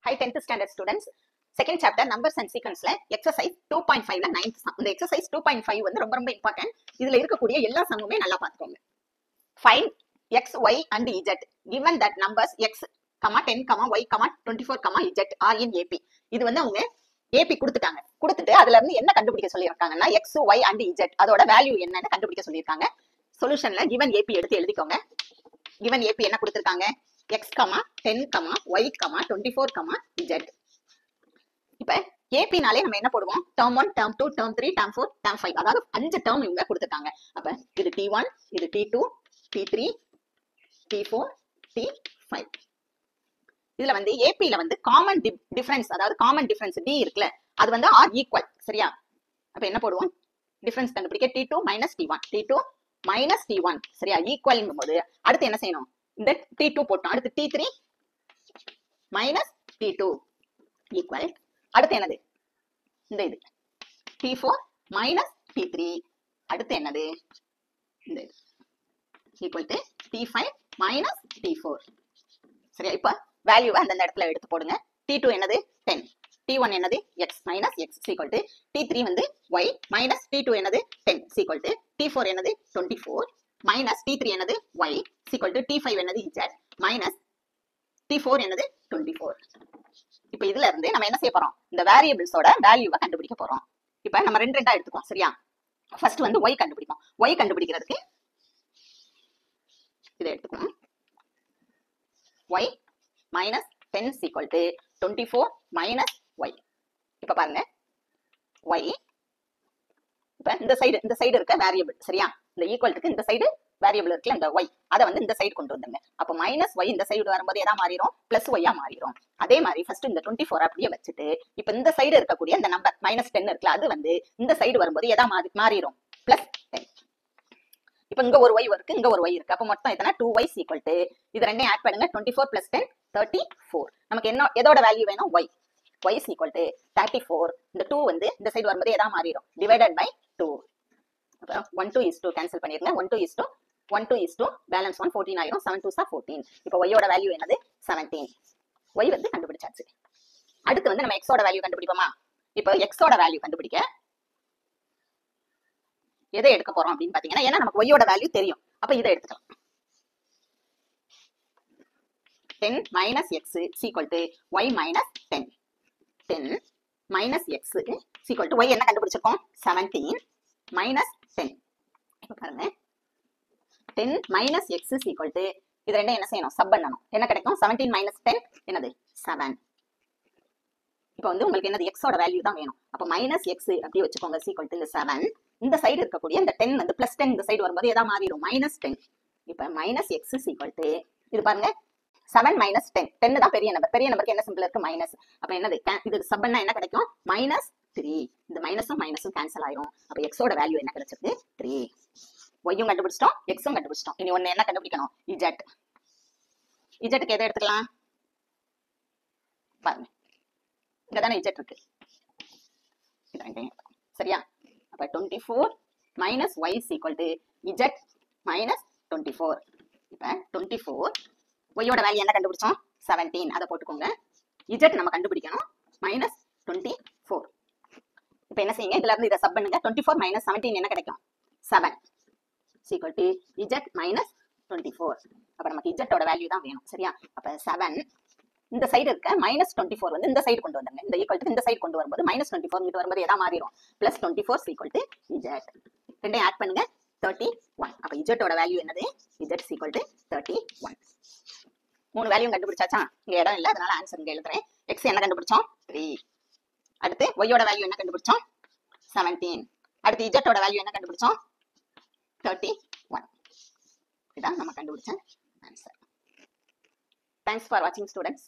Hi 10th standard students, second chapter numbers and sequence ல exercise 2.5 ல 9th sum. இந்த exercise 2.5 வந்து ரொம்ப important. இதுல இருக்கக்கூடிய எல்லா சம்முமே நல்லா பாத்துக்கோங்க. Find x, y and z given that numbers x, 10, y, 24, z are in AP. இது வந்து அவங்க AP கொடுத்துட்டாங்க. கொடுத்துட்டு அதுல இருந்து என்ன கண்டுபிடிக்க சொல்லியிருக்காங்கன்னா x, y and z அதோட வேல்யூ என்னன்னு கண்டுபிடிக்க சொல்லியிருக்காங்க. சொல்யூஷன்ல given AP எடுத்து எழுதிக்கோங்க. given AP என்ன கொடுத்திருக்காங்க? x, 10, y, 24, z. இப்ப AP நாலே நம்ம என்ன போடுவோம்? term 1, term 2, term 3, term 4, term 5. அதாவது 5 term இவங்க கொடுத்திருக்காங்க. அப்ப இது T1, இது T2, T3, T4, T5. இதுல வந்து AP ல வந்து common difference, அதாவது common difference D இருக்குல்ல, அது வந்து R equal. சரியா? அப்ப என்ன போடுவோம்? difference கண்டுபிடிக்க T2 minus T1, T2 minus T1. சரியா? equalங்கும்போது அடுத்து என்ன செய்யணும்? இந்த T2 போட்டோம். அடுத்து T3 minus T2 equal. அடுத்து என்னது? இந்த இது T4 minus T3. அடுத்து என்னது? இந்த இது equal to T5 minus T4. சரியா? இப்ப வேல்யூவை அந்த இடத்துல எடுத்து போடுங்க. T2 என்னது? 10. T1 என்னது? x minus x equal to T3 வந்து y minus T2 என்னது? 10 equal to T4 என்னது? 24 minus T3 என்னது? y equal to T5 என்னது? z minus T4 என்னது? 24. இப்ப இதுல இருந்து நம்ம என்ன செய்ய போறோம்? இந்த வேரியபிள்ஸோட வேல்யூவை கண்டுபிடிக்க போறோம். இப்ப நம்ம ரெண்டா எடுத்துக்குவோம். சரியா? ஃபர்ஸ்ட் வந்து y கண்டுபிடிப்போம். y கண்டுபிடிக்கிறதுக்கு இதை எடுத்துக்குவோம். y minus 10 equal to 24 minus y. இப்ப பாருங்க y, இப்ப இந்த சைடு இருக்க வேரியபிள். சரியா? இந்த ஈக்குவல்ட்டுக்கு இந்த சைடு வேரியபிள் இருக்குல்ல, இந்த y, அதை வந்து இந்த சைடு கொண்டு வந்துருங்க. அப்ப மைனஸ் y இந்த சைடு வரும்போது எதா மாறிடும்? பிளஸ் y மாறிடும். அதே மாதிரி ஃபர்ஸ்ட் இந்த 24 அப்படியே வச்சுட்டு இப்ப இந்த சைடு இருக்கக்கூடிய இந்த நம்பர் மைனஸ் 10 இருக்குல்ல, அது வந்து இந்த சைடு வரும்போது எதா மாறிடும்? பிளஸ் 10. இப்ப இங்க ஒரு y இருக்கு, இங்க ஒரு y இருக்கு. அப்ப மொத்தம் எத்தனை? 2y equal to இது ரெண்டையும் ஆட் பண்ணுங்க. 24 plus 10 34. நமக்கு என்ன எதோட வேல்யூ வேணும்? y. y is equal to 34. இந்த 2 வந்து இந்த சைடு வரும்போது எதா மாறிடும்? Divided by 2. அப்ப 1 2 is 2 கேன்சல் பண்ணிருங்க. 1 2 is 2, 1 2 is 2, பேலன்ஸ் 1 14 ஆயிரும். 7 2s are 14. இப்ப y ஓட வேல்யூ என்னது? 17. y வந்து கண்டுபிடிச்சாச்சு. அடுத்து வந்து நம்ம x ஓட வேல்யூ கண்டுபிடிப்போமா? இப்ப x ஓட வேல்யூ கண்டுபிடிக்க எதை எடுக்க போறோம் அப்படின்னு பாத்தீங்கன்னா, ஏன்னா நமக்கு y ஓட வேல்யூ தெரியும். அப்ப இதை எடுத்துக்கலாம். 10 minus x is equal to y minus 10. 10 minus x is equal to y என்ன கண்டுபிடிச்சிருக்கோம்? 17 minus 10. இப்ப பாருங்க 10 minus x is equal to இது ரெண்டும் என்ன செய்யணும்? சப் பண்ணணும். என்ன கிடைக்கும்? 17 minus 10 என்னது? 7. இப்ப வந்து உங்களுக்கு என்னது? x ஓட வேல்யூ தான் வேணும். அப்ப மைனஸ் x அப்படியே வச்சுக்கோங்க. equal to இந்த 7. இந்த சைடு இருக்கக்கூடிய இந்த 10 வந்து பிளஸ் 10 இந்த சைடு வரும்போது எதா மாறிடும்? மைனஸ் 10. இப்ப minus x is equal to இது பாருங்க 7 minus 10. 10 தான் பெரிய நம்பர். பெரிய நம்பருக்கு என்ன சிம்பிள் இருக்கு? மைனஸ். அப்ப என்னது? இது சப் பண்ணா என்ன கிடைக்கும்? மைனஸ் 3. இந்த மைனஸும் கேன்சல் ஆயிரும். அப்ப x ஓட வேல்யூ என்ன கிடைச்சிருக்கு? 3. y-யும் கண்டுபிடிச்சிட்டோம், x-ம் கண்டுபிடிச்சிட்டோம். இனி ஒண்ணு என்ன கண்டுபிடிக்கணும்? z. z-க்கு எதை எடுத்துக்கலாம்? பாருங்க இங்கதானே z இருக்கு. இது ரெண்டையும் எடுத்துக்கோங்க. சரியா? அப்ப 24 minus y is equal to z minus 24. இப்ப 24 y ஓட வேல்யூ என்ன கண்டுபிடிச்சோம்? 17. அதை போட்டுக்கோங்க. z நம்ம கண்டுபிடிக்கணும். minus 24. இப்ப என்ன செய்யுங்க? இதுல இருந்து இதை சப் பண்ணுங்க. 24 minus 17 என்ன கிடைக்கும்? 7 equal to z minus 24. அப்ப நமக்கு z ஓட வேல்யூ தான் வேணும். சரியா? அப்ப 7 இந்த சைடு இருக்க மைனஸ் 24 வந்து இந்த சைடு கொண்டு வந்துருங்க. இந்த ஈக்குவல் டு இந்த சைடு கொண்டு வரும்போது மைனஸ் 24 இங்கிட்டு வரும்போது எதா மாறிடும்? Plus 24 equal to z. ரெண்டையும் ஆட் பண்ணுங்க. 31. அப்ப z ஓட வேல்யூ என்னது? z equal to 31. மூணு வேல்யூ கண்டுபிடிச்சாச்சா? இங்க இடம் இல்ல, அதனால ஆன்சர் இங்க எழுதுறேன். x என்ன கண்டுபிடிச்சோம்? 3. அடுத்து y ஓட வேல்யூ என்ன கண்டுபிடிச்சோம்? 17. அடுத்து z ஓட வேல்யூ என்ன கண்டுபிடிச்சோம்? 31. இதான் நம்ம கண்டுபிடிச்ச answer. Thanks for watching students.